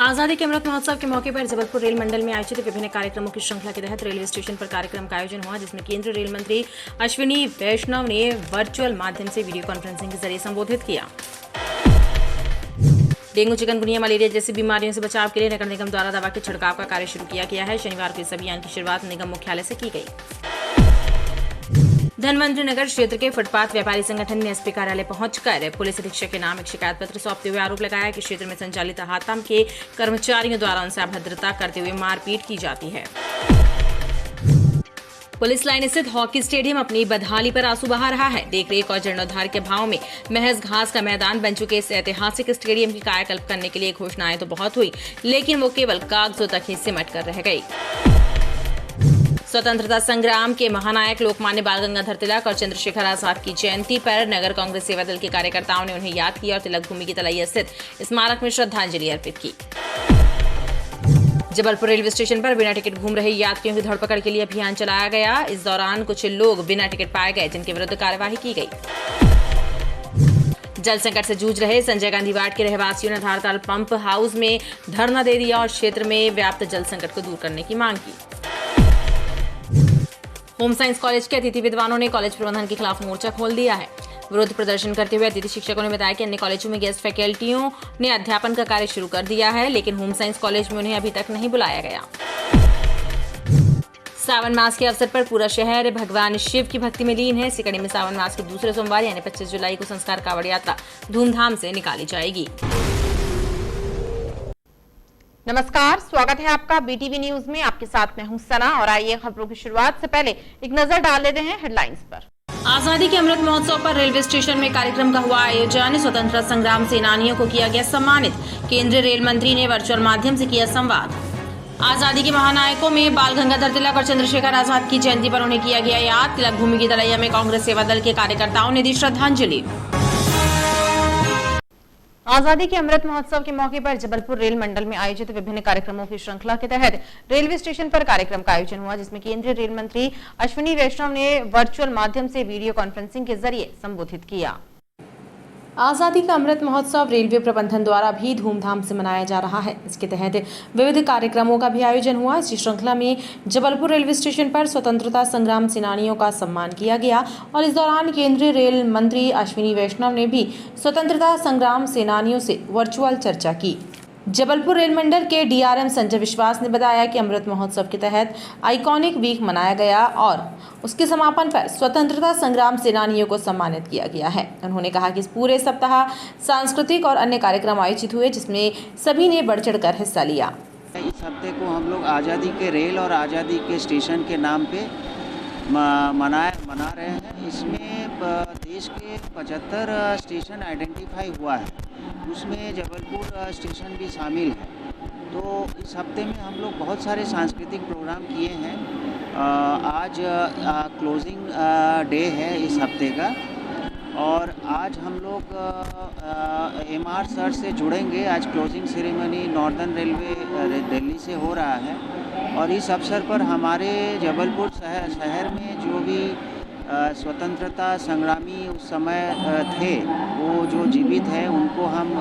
आजादी के अमृत महोत्सव के मौके पर जबलपुर रेल मंडल में आयोजित विभिन्न कार्यक्रमों की श्रृंखला के तहत रेलवे स्टेशन पर कार्यक्रम का आयोजन हुआ, जिसमें केंद्रीय रेल मंत्री अश्विनी वैष्णव ने वर्चुअल माध्यम से वीडियो कॉन्फ्रेंसिंग के जरिए संबोधित किया। डेंगू, चिकनगुनिया, मलेरिया जैसी बीमारियों से बचाव के लिए नगर निगम द्वारा दवा के छिड़काव का कार्य शुरू किया गया है। शनिवार को इस अभियान की शुरुआत निगम मुख्यालय से की गई। धनवंतरी नगर क्षेत्र के फुटपाथ व्यापारी संगठन ने एसपी कार्यालय पहुंचकर पुलिस अधीक्षक के नाम एक शिकायत पत्र सौंपते हुए आरोप लगाया कि क्षेत्र में संचालित हाताम के कर्मचारियों द्वारा उनसे अभद्रता करते हुए मारपीट की जाती है। पुलिस लाइन स्थित हॉकी स्टेडियम अपनी बदहाली पर आंसू बहा रहा है। देखरेख और जीर्णोद्धार के भाव में महज घास का मैदान बन चुके इस ऐतिहासिक स्टेडियम की कायाकल्प करने के लिए घोषणाएं तो बहुत हुई, लेकिन वो केवल कागजों तक ही सिमट कर रह गई। स्वतंत्रता संग्राम के महानायक लोकमान्य बाल गंगाधर तिलक और चंद्रशेखर आजाद की जयंती पर नगर कांग्रेस सेवा दल के कार्यकर्ताओं ने उन्हें याद किया और तिलक भूमि की तलैया स्थित स्मारक में श्रद्धांजलि अर्पित की। जबलपुर रेलवे स्टेशन पर बिना टिकट घूम रहे यात्रियों की धरपकड़ के लिए अभियान चलाया गया। इस दौरान कुछ लोग बिना टिकट पाए गए, जिनके विरुद्ध कार्यवाही की गई। जल संकट से जूझ रहे संजय गांधी वार्ड के रहवासियों ने धारताल पंप हाउस में धरना दे दिया और क्षेत्र में व्याप्त जल संकट को दूर करने की मांग की। होम साइंस कॉलेज के अतिथि विद्वानों ने कॉलेज प्रबंधन के खिलाफ मोर्चा खोल दिया है। विरोध प्रदर्शन करते हुए अतिथि शिक्षकों ने बताया कि अन्य कॉलेजों में गेस्ट फैकल्टियों ने अध्यापन का कार्य शुरू कर दिया है, लेकिन होम साइंस कॉलेज में उन्हें अभी तक नहीं बुलाया गया। सावन मास के अवसर पर पूरा शहर भगवान शिव की भक्ति में लीन है। इसी कड़ी में सावन मास के दूसरे सोमवार यानी 25 जुलाई को संस्कार कांवड़ यात्रा धूमधाम से निकाली जाएगी। नमस्कार, स्वागत है आपका बीटीवी न्यूज में। आपके साथ मैं हूं सना और आइए खबरों की शुरुआत से पहले एक नजर डाल लेते हैं हेडलाइंस पर। आजादी के अमृत महोत्सव पर रेलवे स्टेशन में कार्यक्रम का हुआ आयोजन। स्वतंत्रता संग्राम सेनानियों को किया गया सम्मानित। केंद्रीय रेल मंत्री ने वर्चुअल माध्यम से किया संवाद। आजादी के महानायकों में बाल गंगाधर तिलक और चंद्रशेखर आजाद की जयंती पर उन्हें किया गया याद। तिलक भूमि की तलैया में कांग्रेस सेवा दल के कार्यकर्ताओं ने दी श्रद्धांजलि। आजादी के अमृत महोत्सव के मौके पर जबलपुर रेल मंडल में आयोजित विभिन्न कार्यक्रमों की श्रृंखला के तहत रेलवे स्टेशन पर कार्यक्रम का आयोजन हुआ, जिसमें केंद्रीय रेल मंत्री अश्विनी वैष्णव ने वर्चुअल माध्यम से वीडियो कॉन्फ्रेंसिंग के जरिए संबोधित किया। आजादी का अमृत महोत्सव रेलवे प्रबंधन द्वारा भी धूमधाम से मनाया जा रहा है। इसके तहत विविध कार्यक्रमों का भी आयोजन हुआ। इसी श्रृंखला में जबलपुर रेलवे स्टेशन पर स्वतंत्रता संग्राम सेनानियों का सम्मान किया गया और इस दौरान केंद्रीय रेल मंत्री अश्विनी वैष्णव ने भी स्वतंत्रता संग्राम सेनानियों से वर्चुअल चर्चा की। जबलपुर रेल मंडल के डीआरएम संजय विश्वास ने बताया कि अमृत महोत्सव के तहत आइकॉनिक वीक मनाया गया और उसके समापन पर स्वतंत्रता संग्राम सेनानियों को सम्मानित किया गया है। उन्होंने कहा कि इस पूरे सप्ताह सांस्कृतिक और अन्य कार्यक्रम आयोजित हुए, जिसमें सभी ने बढ़ चढ़कर हिस्सा लिया। इस हफ्ते को हम लोग आज़ादी के रेल और आज़ादी के स्टेशन के नाम पे मना रहे हैं। इसमें देश के 75 स्टेशन आइडेंटिफाई हुआ है, उसमें जबलपुर स्टेशन भी शामिल है। तो इस हफ्ते में हम लोग बहुत सारे सांस्कृतिक प्रोग्राम किए हैं। आज क्लोजिंग डे है इस हफ्ते का और आज हम लोग एमआर सर से जुड़ेंगे। आज closing ceremony northern railway Delhi से हो रहा है और इस अवसर पर हमारे जबलपुर शहर में जो भी स्वतंत्रता संग्रामी उस समय थे, वो जो जीवित हैं, उनको हम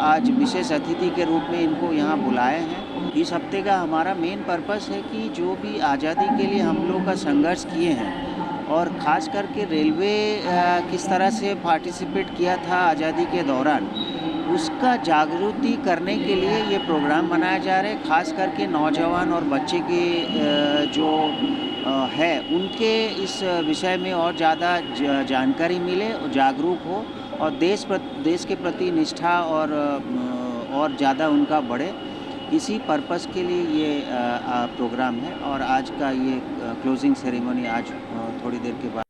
आज विशेष अतिथि के रूप में इनको यहाँ बुलाए हैं। इस हफ्ते का हमारा मेन पर्पस है कि जो भी आज़ादी के लिए हम लोग का संघर्ष किए हैं और ख़ास करके रेलवे किस तरह से पार्टिसिपेट किया था आज़ादी के दौरान, उसका जागृति करने के लिए ये प्रोग्राम मनाया जा रहा है। ख़ास करके नौजवान और बच्चे के जो है उनके इस विषय में और ज़्यादा जानकारी मिले, जागरूक हो और देश के प्रति निष्ठा और ज़्यादा उनका बढ़े। इसी पर्पस के लिए ये प्रोग्राम है और आज का ये क्लोजिंग सेरेमनी आज थोड़ी देर के बाद।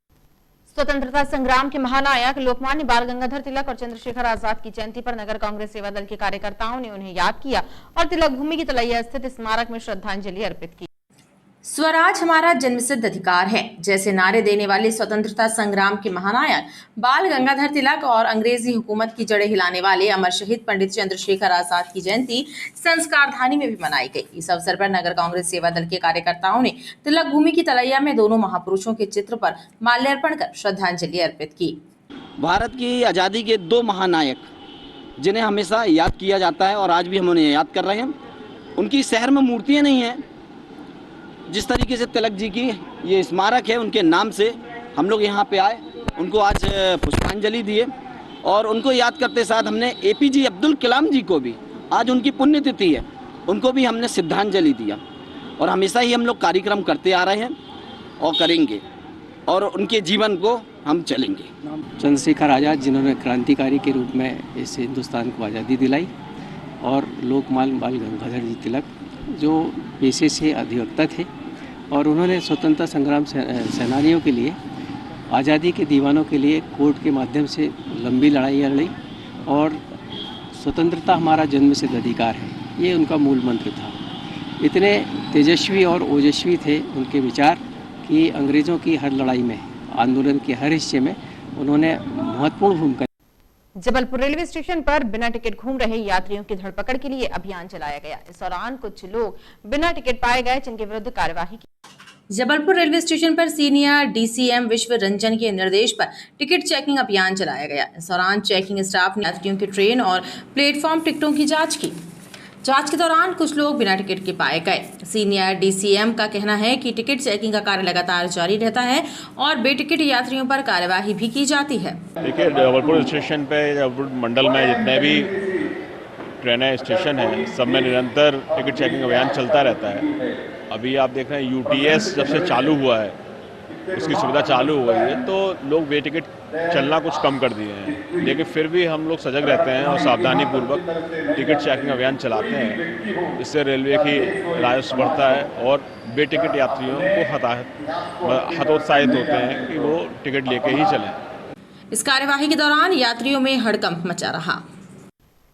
स्वतंत्रता संग्राम के महानायक लोकमान्य बाल गंगाधर तिलक और चंद्रशेखर आजाद की जयंती पर नगर कांग्रेस सेवा दल के कार्यकर्ताओं ने उन्हें याद किया और तिलक भूमि की तलैया स्थित स्मारक में श्रद्धांजलि अर्पित की। स्वराज हमारा जन्मसिद्ध अधिकार है जैसे नारे देने वाले स्वतंत्रता संग्राम के महानायक बाल गंगाधर तिलक और अंग्रेजी हुकूमत की जड़ें हिलाने वाले अमर शहीद पंडित चंद्रशेखर आजाद की जयंती संस्कारधानी में भी मनाई गई। इस अवसर पर नगर कांग्रेस सेवा दल के कार्यकर्ताओं ने तिलक भूमि की तलैया में दोनों महापुरुषों के चित्र पर माल्यार्पण कर श्रद्धांजलि अर्पित की। भारत की आज़ादी के दो महानायक जिन्हें हमेशा याद किया जाता है और आज भी हम उन्हें याद कर रहे हैं। उनकी शहर में मूर्तियाँ नहीं हैं। जिस तरीके से तिलक जी की ये स्मारक है, उनके नाम से हम लोग यहाँ पे आए, उनको आज पुष्पांजलि दिए और उनको याद करते साथ हमने APJ अब्दुल कलाम जी को भी, आज उनकी पुण्यतिथि है, उनको भी हमने श्रद्धांजलि दिया। और हमेशा ही हम लोग कार्यक्रम करते आ रहे हैं और करेंगे और उनके जीवन को हम चलेंगे। चंद्रशेखर आज़ाद, जिन्होंने क्रांतिकारी के रूप में इस हिंदुस्तान को आज़ादी दिलाई, और लोकमान्य बाल गंगाधर जी तिलक, जो पेशे से अधिवक्ता थे और उन्होंने स्वतंत्रता संग्राम सेनानियों के लिए, आज़ादी के दीवानों के लिए कोर्ट के माध्यम से लंबी लड़ाइयाँ लड़ी और स्वतंत्रता हमारा जन्मसिद्ध अधिकार है, ये उनका मूल मंत्र था। इतने तेजस्वी और ओजस्वी थे उनके विचार कि अंग्रेज़ों की हर लड़ाई में, आंदोलन के हर हिस्से में उन्होंने महत्वपूर्ण भूमिका। जबलपुर रेलवे स्टेशन पर बिना टिकट घूम रहे यात्रियों की धरपकड़ के लिए अभियान चलाया गया। इस दौरान कुछ लोग बिना टिकट पाए गए, जिनके विरुद्ध कार्यवाही की। जबलपुर रेलवे स्टेशन पर सीनियर DCM विश्व रंजन के निर्देश पर टिकट चेकिंग अभियान चलाया गया। इस दौरान चेकिंग स्टाफ ने यात्रियों की ट्रेन और प्लेटफॉर्म टिकटों की जांच की। जांच के दौरान कुछ लोग बिना टिकट के पाए गए। सीनियर DCM का कहना है कि टिकट चेकिंग का कार्य लगातार जारी रहता है और बेटिकट यात्रियों पर कार्यवाही भी की जाती है। देखिए, जबलपुर स्टेशन पे, जबलपुर मंडल में जितने भी ट्रेनें स्टेशन है, सब में निरंतर टिकट चेकिंग अभियान चलता रहता है। अभी आप देख रहे हैं UTS जब से चालू हुआ है, उसकी सुविधा चालू हो गई है, तो लोग बेटिकट चलना कुछ कम कर दिए हैं, लेकिन फिर भी हम लोग सजग रहते हैं और सावधानी पूर्वक टिकट चेकिंग अभियान चलाते हैं। इससे रेलवे की राजस्व बढ़ता है और बेटिकट यात्रियों को हतोत्साहित होते हैं कि वो टिकट लेके ही चलें। इस कार्यवाही के दौरान यात्रियों में हड़कंप मचा रहा।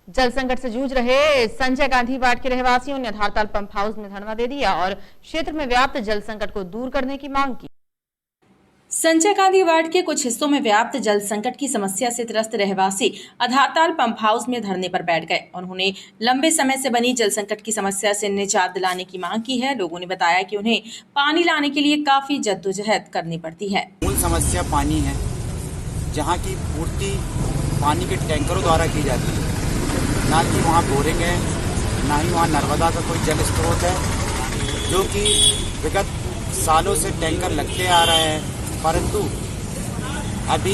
जल संकट से जूझ रहे संजय गांधी वार्ड के रहवासियों ने आधारताल पंप हाउस में धरना दे दिया और क्षेत्र में व्याप्त जल संकट को दूर करने की मांग की। संजय गांधी वार्ड के कुछ हिस्सों में व्याप्त जल संकट की समस्या से त्रस्त रहवासी आधारताल पंप हाउस में धरने पर बैठ गए। उन्होंने लंबे समय से बनी जल संकट की समस्या से निजात दिलाने की मांग की है। लोगों ने बताया कि उन्हें पानी लाने के लिए काफी जद्दोजहद करनी पड़ती है। मूल समस्या पानी है, जहाँ की पूर्ति पानी के टैंकरों द्वारा की जाती है। ना कि वहाँ बोरिंग है, ना ही वहाँ नर्मदा का कोई जल स्रोत है, जो कि विगत सालों से टैंकर लगते आ रहे हैं। परंतु अभी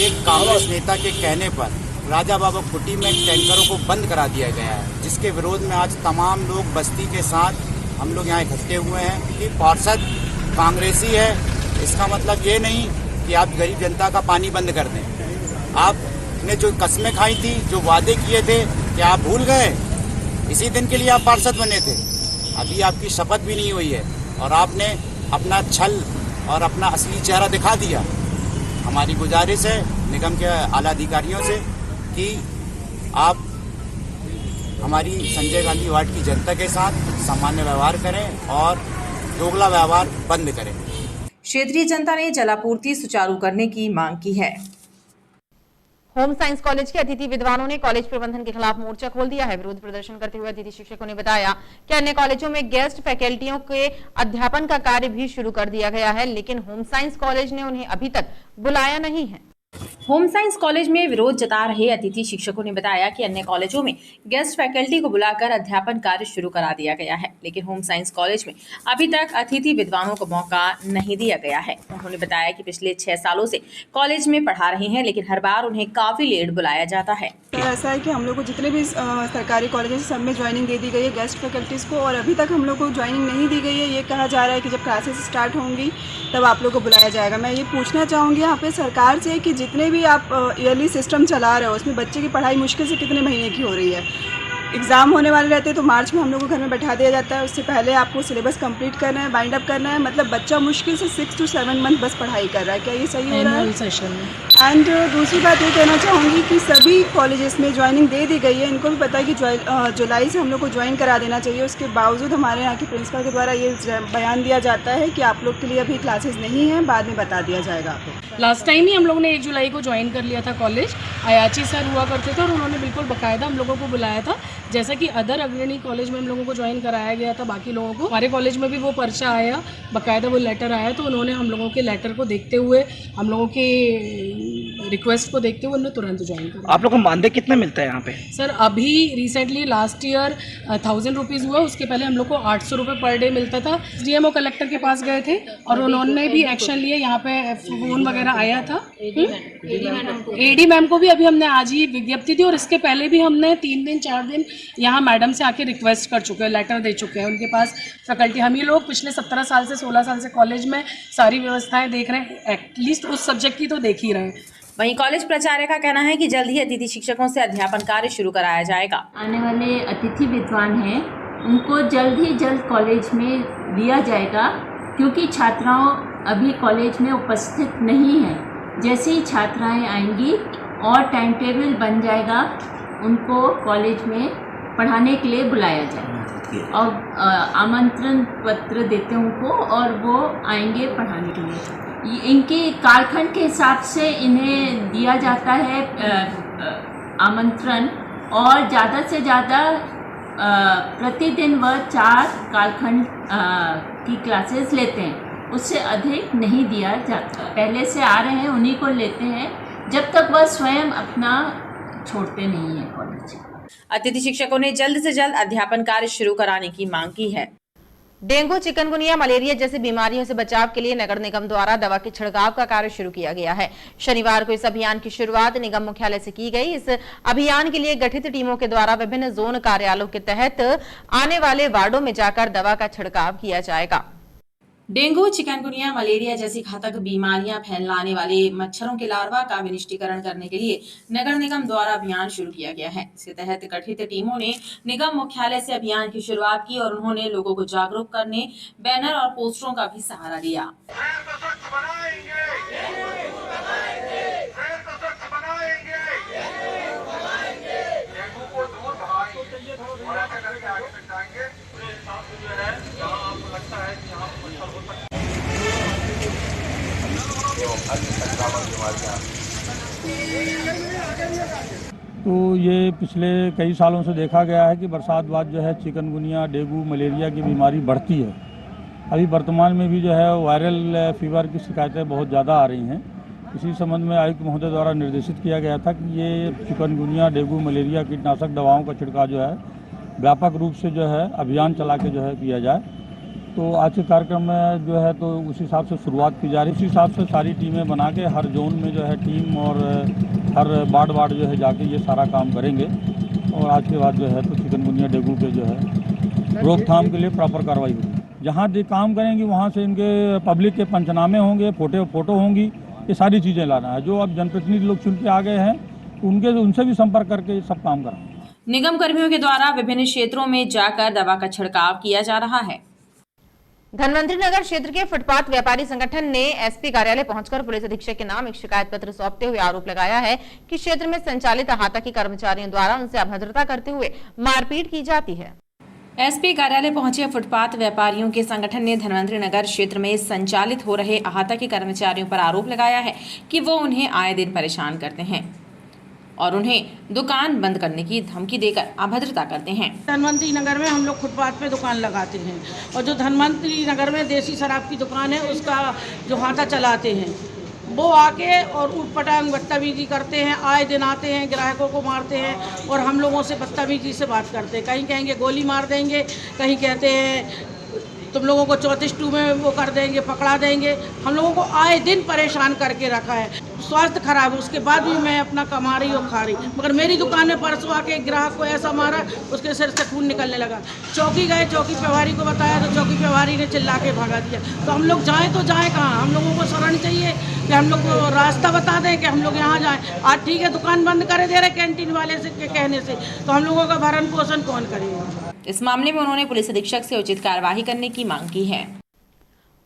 एक कांग्रेस नेता के कहने पर राजा बाबा कुटी में टैंकरों को बंद करा दिया गया है, जिसके विरोध में आज तमाम लोग बस्ती के साथ हम लोग यहाँ इकट्ठे हुए हैं कि पार्षद कांग्रेसी है। इसका मतलब ये नहीं कि आप गरीब जनता का पानी बंद कर दें। आपने जो कस्में खाई थी, जो वादे किए थे, क्या आप भूल गए? इसी दिन के लिए आप पार्षद बने थे। अभी आपकी शपथ भी नहीं हुई है और आपने अपना छल और अपना असली चेहरा दिखा दिया। हमारी गुजारिश है निगम के आला अधिकारियों से कि आप हमारी संजय गांधी वार्ड की जनता के साथ सामान्य व्यवहार करें और दोगला व्यवहार बंद करें। क्षेत्रीय जनता ने जलापूर्ति सुचारू करने की मांग की है। होम साइंस कॉलेज के अतिथि विद्वानों ने कॉलेज प्रबंधन के खिलाफ मोर्चा खोल दिया है। विरोध प्रदर्शन करते हुए अतिथि शिक्षकों ने बताया कि अन्य कॉलेजों में गेस्ट फैकल्टियों के अध्यापन का कार्य भी शुरू कर दिया गया है, लेकिन होम साइंस कॉलेज ने उन्हें अभी तक बुलाया नहीं है। होम साइंस कॉलेज में विरोध जता रहे अतिथि शिक्षकों ने बताया कि अन्य कॉलेजों में गेस्ट फैकल्टी को बुलाकर अध्यापन कार्य शुरू करा दिया गया है, लेकिन होम साइंस कॉलेज में अभी तक अतिथि विद्वानों को मौका नहीं दिया गया है। उन्होंने बताया कि पिछले 6 सालों से कॉलेज में पढ़ा रहे हैं, लेकिन हर बार उन्हें काफी लेट बुलाया जाता है। ऐसा है कि हम लोग को जितने भी सरकारी कॉलेज हैं सब में ज्वाइनिंग दे दी गई है गेस्ट फैकल्टीज़ को, और अभी तक हम लोग को ज्वाइनिंग नहीं दी गई है। ये कहा जा रहा है कि जब क्लासेस स्टार्ट होंगी तब आप लोग को बुलाया जाएगा। मैं ये पूछना चाहूँगी यहाँ पे सरकार से कि जितने भी आप ईयरली सिस्टम चला रहे हो उसमें बच्चे की पढ़ाई मुश्किल से कितने महीने की हो रही है। एग्ज़ाम होने वाले रहते हैं तो मार्च में हम लोग को घर में बैठा दिया जाता है। उससे पहले आपको सिलेबस कंप्लीट करना है, बाइंड अप करना है। मतलब बच्चा मुश्किल से 6 to 7 मंथ बस पढ़ाई कर रहा है। क्या ये सही हो रहा है? एंड दूसरी बात ये कहना चाहूँगी कि सभी कॉलेजेस में ज्वाइनिंग दे दी गई है। इनको भी पता है कि जुलाई से हम लोग को ज्वाइन करा देना चाहिए। उसके बावजूद हमारे यहाँ के प्रिंसिपल के द्वारा ये बयान दिया जाता है कि आप लोग के लिए अभी क्लासेस नहीं हैं, बाद में बता दिया जाएगा आपको। लास्ट टाइम ही हम लोगों ने 1 जुलाई को ज्वाइन कर लिया था कॉलेज। अयाची सर हुआ करते थे और उन्होंने बिल्कुल बाकायदा हम लोगों को बुलाया था, जैसा कि अदर अग्रणी कॉलेज में हम लोगों को ज्वाइन कराया गया था बाकी लोगों को। हमारे कॉलेज में भी वो पर्चा आया, बाकायदा वो लेटर आया, तो उन्होंने हम लोगों के लेटर को देखते हुए हम लोगों के रिक्वेस्ट को देखते हुए उन्होंने तुरंत ज्वाइन कर। आप लोग को मानदेय कितना मिलता है यहाँ पे? सर अभी रिसेंटली लास्ट ईयर 1000 रुपीज़ हुआ, उसके पहले हम लोग को 800 रुपये पर डे मिलता था। डीएमओ कलेक्टर के पास गए थे और उन्होंने भी एक्शन लिए, यहाँ पे फोन वगैरह आया था। एडी मैम को भी अभी हमने आज ही विज्ञप्ति दी और इसके पहले भी हमने 3 दिन 4 दिन यहाँ मैडम से आके रिक्वेस्ट कर चुके हैं, लेटर दे चुके हैं। उनके पास फैकल्टी, हम ही लोग पिछले 17 साल से 16 साल से कॉलेज में सारी व्यवस्थाएं देख रहे हैं, एटलीस्ट उस सब्जेक्ट की तो देख ही रहे हैं। वहीं कॉलेज प्राचार्य का कहना है कि जल्द ही अतिथि शिक्षकों से अध्यापन कार्य शुरू कराया जाएगा। आने वाले अतिथि विद्वान हैं उनको जल्द ही जल्द कॉलेज में दिया जाएगा, क्योंकि छात्राओं अभी कॉलेज में उपस्थित नहीं हैं। जैसे ही छात्राएं आएंगी और टाइम टेबल बन जाएगा, उनको कॉलेज में पढ़ाने के लिए बुलाया जाएगा और आमंत्रण पत्र देते हैं उनको और वो आएंगे पढ़ाने के लिए। इनके कालखंड के हिसाब से इन्हें दिया जाता है आमंत्रण, और ज़्यादा से ज़्यादा प्रतिदिन वह 4 कालखंड की क्लासेस लेते हैं, उससे अधिक नहीं दिया जाता। पहले से आ रहे हैं उन्हीं को लेते हैं जब तक वह स्वयं अपना छोड़ते नहीं हैं कॉलेज। अतिथि शिक्षकों ने जल्द से जल्द अध्यापन कार्य शुरू कराने की मांग की है। डेंगू, चिकनगुनिया, मलेरिया जैसी बीमारियों से बचाव के लिए नगर निगम द्वारा दवा के छिड़काव का कार्य शुरू किया गया है। शनिवार को इस अभियान की शुरुआत निगम मुख्यालय से की गई। इस अभियान के लिए गठित टीमों के द्वारा विभिन्न जोन कार्यालयों के तहत आने वाले वार्डों में जाकर दवा का छिड़काव किया जाएगा। डेंगू, चिकनगुनिया, मलेरिया जैसी घातक बीमारियां फैलाने वाले मच्छरों के लार्वा का विनिष्टीकरण करने के लिए नगर निगम द्वारा अभियान शुरू किया गया है। इसके तहत गठित टीमों ने निगम मुख्यालय से अभियान की शुरुआत की और उन्होंने लोगों को जागरूक करने बैनर और पोस्टरों का भी सहारा लिया। तो ये पिछले कई सालों से देखा गया है कि बरसात बाद जो है चिकनगुनिया, डेंगू, मलेरिया की बीमारी बढ़ती है। अभी वर्तमान में भी जो है वायरल फीवर की शिकायतें बहुत ज़्यादा आ रही हैं। इसी संबंध में आयुक्त महोदय द्वारा निर्देशित किया गया था कि ये चिकनगुनिया, डेंगू, मलेरिया कीटनाशक दवाओं का छिड़काव जो है व्यापक रूप से जो है अभियान चला के जो है किया जाए। तो आज के कार्यक्रम में जो है तो उस हिसाब से शुरुआत की जा रही है। उसी हिसाब से सारी टीमें बना के हर जोन में जो है टीम और हर वार्ड जो है जाके ये सारा काम करेंगे और आज के बाद जो है तो चिकनगुनिया, डेंगू के जो है रोकथाम के लिए प्रॉपर कार्रवाई होगी। जहाँ काम करेंगे वहाँ से इनके पब्लिक के पंचनामे होंगे, फोटो होंगी, ये सारी चीज़ें लाना है। जो अब जनप्रतिनिधि लोग चुन के आ गए हैं उनसे भी संपर्क करके सब काम कराएंगे। निगम कर्मियों के द्वारा विभिन्न क्षेत्रों में जाकर दवा का छिड़काव किया जा रहा है। धनवंतरी नगर क्षेत्र के फुटपाथ व्यापारी संगठन ने एसपी कार्यालय पहुंचकर पुलिस अधीक्षक के नाम एक शिकायत पत्र सौंपते हुए आरोप लगाया है कि क्षेत्र में संचालित अहाता के कर्मचारियों द्वारा उनसे अभद्रता करते हुए मारपीट की जाती है। एसपी कार्यालय पहुंचे फुटपाथ व्यापारियों के संगठन ने धनवंतरी नगर क्षेत्र में संचालित हो रहे अहाता के कर्मचारियों पर आरोप लगाया है कि वो उन्हें आए दिन परेशान करते हैं और उन्हें दुकान बंद करने की धमकी देकर अभद्रता करते हैं। धनवंतरी नगर में हम लोग फुटपाथ पे दुकान लगाते हैं और जो धनवंतरी नगर में देसी शराब की दुकान है उसका जो हाथा चलाते हैं वो आके और उटपटांग बदतमीजी करते हैं। आए दिन आते हैं, ग्राहकों को मारते हैं और हम लोगों से बदतमीजी से बात करते हैं। कहीं कहेंगे गोली मार देंगे, कहीं कहते हैं तुम लोगों को 34-2 में वो कर देंगे, पकड़ा देंगे। हम लोगों को आए दिन परेशान करके रखा है। स्वास्थ्य खराब है, उसके बाद भी मैं अपना कमा रही और खा रही। मगर मेरी दुकान में परसों आके एक ग्राहक को ऐसा मारा, उसके सिर से खून निकलने लगा। चौकी गए, चौकी प्रभारी को बताया तो चौकी प्रभारी ने चिल्ला के भगा दिया। तो हम लोग जाएँ तो जाएँ कहाँ? हम लोगों को शरण चाहिए कि हम लोग को रास्ता बता दें कि हम लोग यहाँ जाएँ। आज ठीक है दुकान बंद करे दे रहे कैंटीन वाले से के कहने से, तो हम लोगों का भरण पोषण कौन करेगा? इस मामले में उन्होंने पुलिस अधीक्षक से उचित कार्यवाही करने की मांग की है।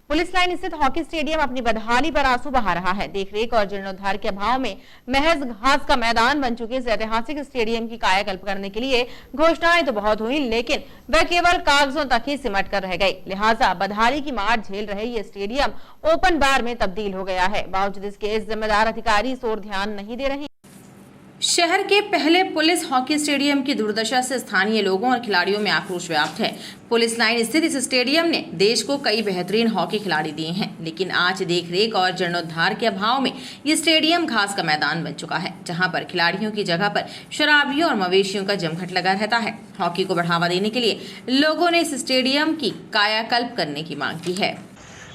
पुलिस लाइन स्थित हॉकी स्टेडियम अपनी बदहाली पर आंसू बहा रहा है। देखरेख और जीर्णोद्धार के अभाव में महज घास का मैदान बन चुके इस ऐतिहासिक स्टेडियम की कायाकल्प करने के लिए घोषणाएं तो बहुत हुई, लेकिन वह केवल कागजों तक ही सिमट कर रह गई। लिहाजा बदहाली की मार झेल रहे ये स्टेडियम ओपन बार में तब्दील हो गया है। बावजूद इसके जिम्मेदार अधिकारी इस ओर ध्यान नहीं दे रहे। शहर के पहले पुलिस हॉकी स्टेडियम की दुर्दशा से स्थानीय लोगों और खिलाड़ियों में आक्रोश व्याप्त है। पुलिस लाइन स्थित इस स्टेडियम ने देश को कई बेहतरीन हॉकी खिलाड़ी दिए हैं, लेकिन आज देखरेख और जीर्णोद्धार के अभाव में ये स्टेडियम घास का मैदान बन चुका है, जहां पर खिलाड़ियों की जगह पर शराबियों और मवेशियों का जमघट लगा रहता है। हॉकी को बढ़ावा देने के लिए लोगों ने इस स्टेडियम की कायाकल्प करने की मांग की है।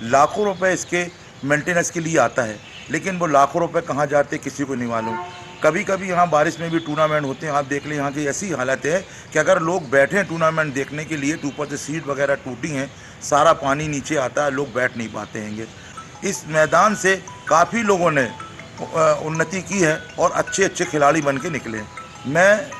लाखों रुपए इसके मेंटेनेंस के लिए आता है, लेकिन वो लाखों रुपए कहाँ जाते किसी को नहीं मालूम। कभी कभी यहाँ बारिश में भी टूर्नामेंट होते हैं। आप देख लें, यहाँ की ऐसी हालत है कि अगर लोग बैठे हैं टूर्नामेंट देखने के लिए तो ऊपर से सीट वगैरह टूटी हैं, सारा पानी नीचे आता है, लोग बैठ नहीं पाते हैं। इस मैदान से काफ़ी लोगों ने उन्नति की है और अच्छे अच्छे खिलाड़ी बन के निकले। मैं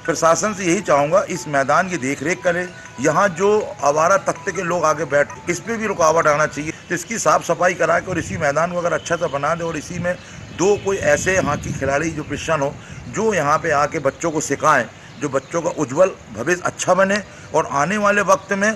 प्रशासन से यही चाहूँगा, इस मैदान की देखरेख करें। यहाँ जो आवारा तख्ते के लोग आगे बैठ, इस पर भी रुकावट आना चाहिए, तो इसकी साफ़ सफाई करा के और इसी मैदान को अगर अच्छा सा बना दे और इसी में दो कोई ऐसे हॉकी खिलाड़ी जो प्रशिक्षण हो, जो यहाँ पे आके बच्चों को सिखाएं, जो बच्चों का उज्जवल भविष्य अच्छा बने और आने वाले वक्त में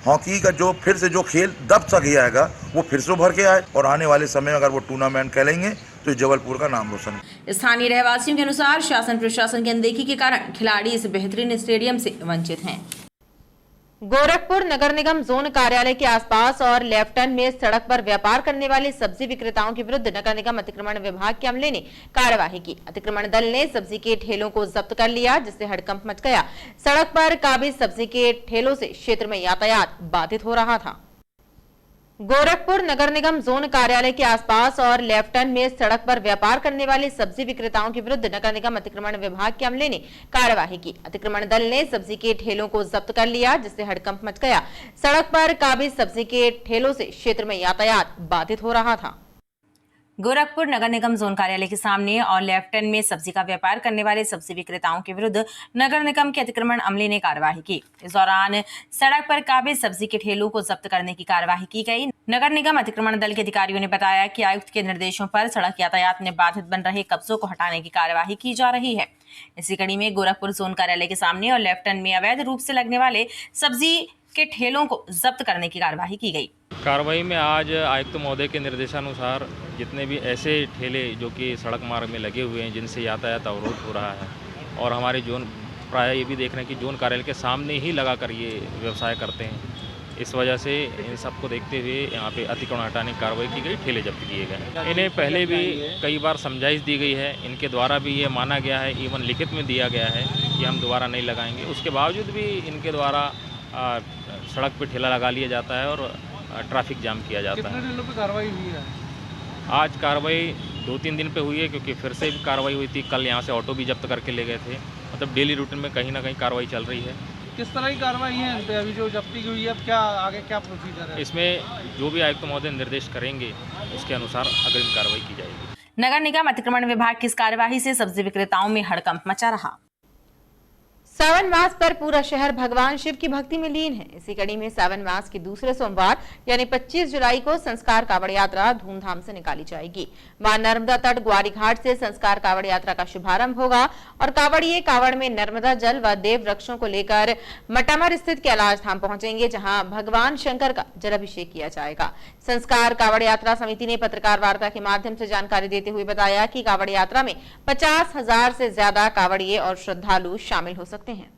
हॉकी का जो फिर से जो खेल दब सा गया है वो फिर से उभर के आए और आने वाले समय में अगर वो टूर्नामेंट खेलेंगे तो जबलपुर का नाम रोशन है। स्थानीय रहवासियों के अनुसार शासन प्रशासन की अनदेखी के कारण खिलाड़ी इस बेहतरीन स्टेडियम से वंचित हैं। गोरखपुर नगर निगम जोन कार्यालय के आसपास और लेफ्टन में सड़क पर व्यापार करने वाले सब्जी विक्रेताओं के विरुद्ध नगर निगम अतिक्रमण विभाग के अमले ने कार्यवाही की। अतिक्रमण दल ने सब्जी के ठेलों को जब्त कर लिया, जिससे हड़कंप मच गया। सड़क पर काबिज सब्जी के ठेलों से क्षेत्र में यातायात बाधित हो रहा था। गोरखपुर नगर निगम जोन कार्यालय के आसपास और लेफ्टन में सड़क पर व्यापार करने वाले सब्जी विक्रेताओं के विरुद्ध नगर निगम अतिक्रमण विभाग के अमले ने कार्यवाही की। अतिक्रमण दल ने सब्जी के ठेलों को जब्त कर लिया, जिससे हड़कंप मच गया। सड़क पर काबिज सब्जी के ठेलों से क्षेत्र में यातायात बाधित हो रहा था। गोरखपुर नगर निगम जोन कार्यालय के सामने और लेफ्टन में सब्जी का व्यापार करने वाले सब्जी विक्रेताओं के विरुद्ध नगर निगम के अतिक्रमण अमले ने कार्यवाही की। इस दौरान सड़क पर काबिज सब्जी के ठेलों को जब्त करने की कार्यवाही की गई। नगर निगम अतिक्रमण दल के अधिकारियों ने बताया कि आयुक्त के निर्देशों पर सड़क यातायात में बाधित बन रहे कब्जों को हटाने की कार्यवाही की जा रही है। इसी कड़ी में गोरखपुर जोन कार्यालय के सामने और लेफ्टन में अवैध रूप से लगने वाले सब्जी के ठेलों को जब्त करने की कार्यवाही की गई। कार्रवाई में आज आयुक्त महोदय के निर्देशानुसार जितने भी ऐसे ठेले जो कि सड़क मार्ग में लगे हुए हैं, जिनसे यातायात अवरोध हो रहा है, और हमारे जोन प्राय ये भी देख रहे हैं कि जोन कार्यालय के सामने ही लगाकर ये व्यवसाय करते हैं, इस वजह से इन सबको देखते हुए यहाँ पे अतिक्रमण हटाने की कार्रवाई की गई, ठेले जब्त किए गए। इन्हें पहले भी कई बार समझाइश दी गई है, इनके द्वारा भी ये माना गया है, इवन लिखित में दिया गया है कि हम दोबारा नहीं लगाएंगे। उसके बावजूद भी इनके द्वारा सड़क पर ठेला लगा लिया जाता है और ट्रैफिक जाम किया जाता है। कितने दिनों पे कार्रवाई हुई है? आज कार्रवाई 2-3 दिन पे हुई है, क्योंकि फिर से भी कार्रवाई हुई थी। कल यहाँ से ऑटो भी जब्त करके ले गए थे। मतलब डेली रूटीन में कहीं ना कहीं कार्रवाई चल रही है। किस तरह की कार्रवाई है इन पे? अभी जो जब्ती की हुई है, क्या आगे क्या प्रोसीजर है? इसमें जो भी आयुक्त महोदय निर्देश करेंगे उसके अनुसार अग्रिम कार्रवाई की जाएगी। नगर निगम अतिक्रमण विभाग की इस कार्यवाही से सब्जी विक्रेताओं में हड़कंप मचा रहा। सावन मास पर पूरा शहर भगवान शिव की भक्ति में लीन है। इसी कड़ी में सावन मास के दूसरे सोमवार यानी 25 जुलाई को संस्कार कावड़ यात्रा धूमधाम से निकाली जाएगी। मां नर्मदा तट ग्वारी घाट से संस्कार कावड़ यात्रा का शुभारंभ होगा और कावड़िए कावड़ में नर्मदा जल व देव वृक्षों को लेकर मटामर स्थित कैलाश धाम पहुंचेंगे, जहां भगवान शंकर का जलाभिषेक किया जाएगा। संस्कार कावड़ यात्रा समिति ने पत्रकार वार्ता के माध्यम से जानकारी देते हुए बताया कि कावड़ यात्रा में 50,000 से ज्यादा कावड़िए और श्रद्धालु शामिल हो सकते हैं।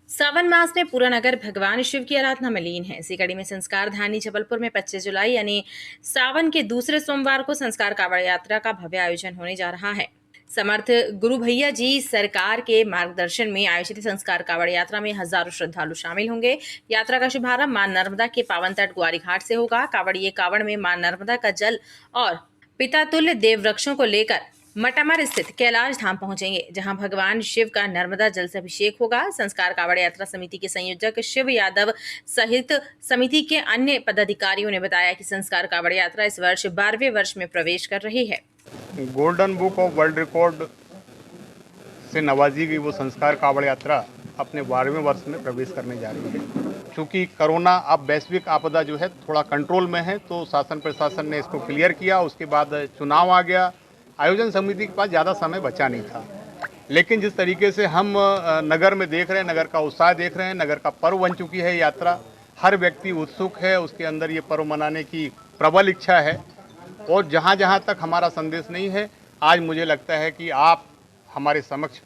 सावन मास में पूरा नगर भगवान शिव की आराधना में लीन है। इसी कड़ी में संस्कार धानी जबलपुर में 25 जुलाई यानी सावन के दूसरे सोमवार को संस्कार कावड़ यात्रा का भव्य आयोजन होने जा रहा है। समर्थ गुरु भैया जी सरकार के मार्गदर्शन में आयोजित संस्कार कावड़ यात्रा में हजारों श्रद्धालु शामिल होंगे। यात्रा का शुभारंभ मां नर्मदा के पावन तट ग्वारी घाट से होगा। कावड़िए कावड़ में मां नर्मदा का जल और पितातुल्य देव वृक्षों को लेकर मटामर स्थित कैलाश धाम पहुंचेंगे, जहां भगवान शिव का नर्मदा जल से अभिषेक होगा। संस्कार कावड़ यात्रा समिति के संयोजक शिव यादव सहित समिति के अन्य पदाधिकारियों ने बताया कि संस्कार कावड़ यात्रा इस वर्ष 12वें वर्ष में प्रवेश कर रही है। Golden book of world record से नवाजी गई वो संस्कार कावड़ यात्रा अपने 12वें वर्ष में प्रवेश करने जा रही है। क्योंकि कोरोना अब वैश्विक आपदा जो है थोड़ा कंट्रोल में है, तो शासन प्रशासन ने इसको क्लियर किया। उसके बाद चुनाव आ गया। आयोजन समिति के पास ज़्यादा समय बचा नहीं था, लेकिन जिस तरीके से हम नगर में देख रहे हैं, नगर का उत्साह देख रहे हैं, नगर का पर्व बन चुकी है यात्रा। हर व्यक्ति उत्सुक है, उसके अंदर ये पर्व मनाने की प्रबल इच्छा है। और जहाँ जहाँ तक हमारा संदेश नहीं है, आज मुझे लगता है कि आप हमारे समक्ष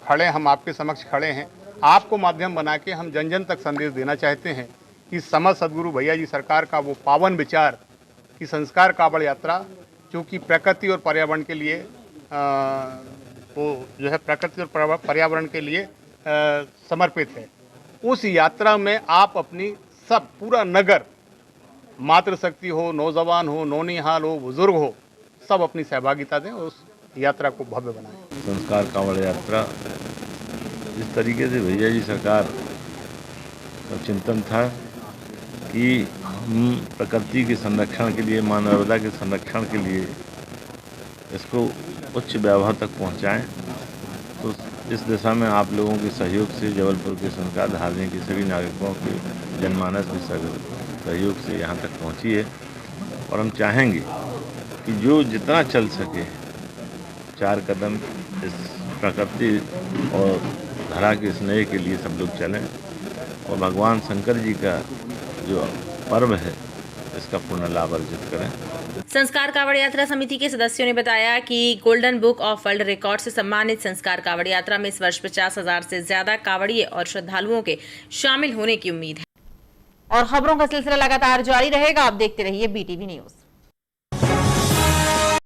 खड़े, हम आपके समक्ष खड़े हैं। आपको माध्यम बना के हम जन जन तक संदेश देना चाहते हैं कि समस्त सदगुरु भैया जी सरकार का वो पावन विचार की संस्कार कावड़ यात्रा, जो कि प्रकृति और पर्यावरण के लिए वो जो है प्रकृति और पर्यावरण के लिए समर्पित है। उस यात्रा में आप अपनी सब पूरा नगर, मातृशक्ति हो, नौजवान हो, नौनिहाल हो, बुजुर्ग हो, सब अपनी सहभागिता दें और उस यात्रा को भव्य बनाएं। संस्कार कावड़ यात्रा इस तरीके से भैया जी सरकार का चिंतन था कि हम प्रकृति के संरक्षण के लिए, माँ नर्मदा के संरक्षण के लिए इसको उच्च व्यवहार तक पहुंचाएं। तो इस दिशा में आप लोगों के सहयोग से, जबलपुर के संस्कार धारने के सभी नागरिकों के जनमानस के सहयोग से यहाँ तक पहुँची है। और हम चाहेंगे कि जो जितना चल सके 4 कदम इस प्रकृति और धरा के स्नेह के लिए सब लोग चलें और भगवान शंकर जी का जो पर्व है इसका पूर्ण लाभ अर्जित करें। संस्कार कावड़ यात्रा समिति के सदस्यों ने बताया कि golden book of world record से सम्मानित संस्कार कावड़ यात्रा में इस वर्ष 50,000 से ज्यादा कावड़िए और श्रद्धालुओं के शामिल होने की उम्मीद है। और खबरों का सिलसिला लगातार जारी रहेगा। आप देखते रहिए BTV न्यूज।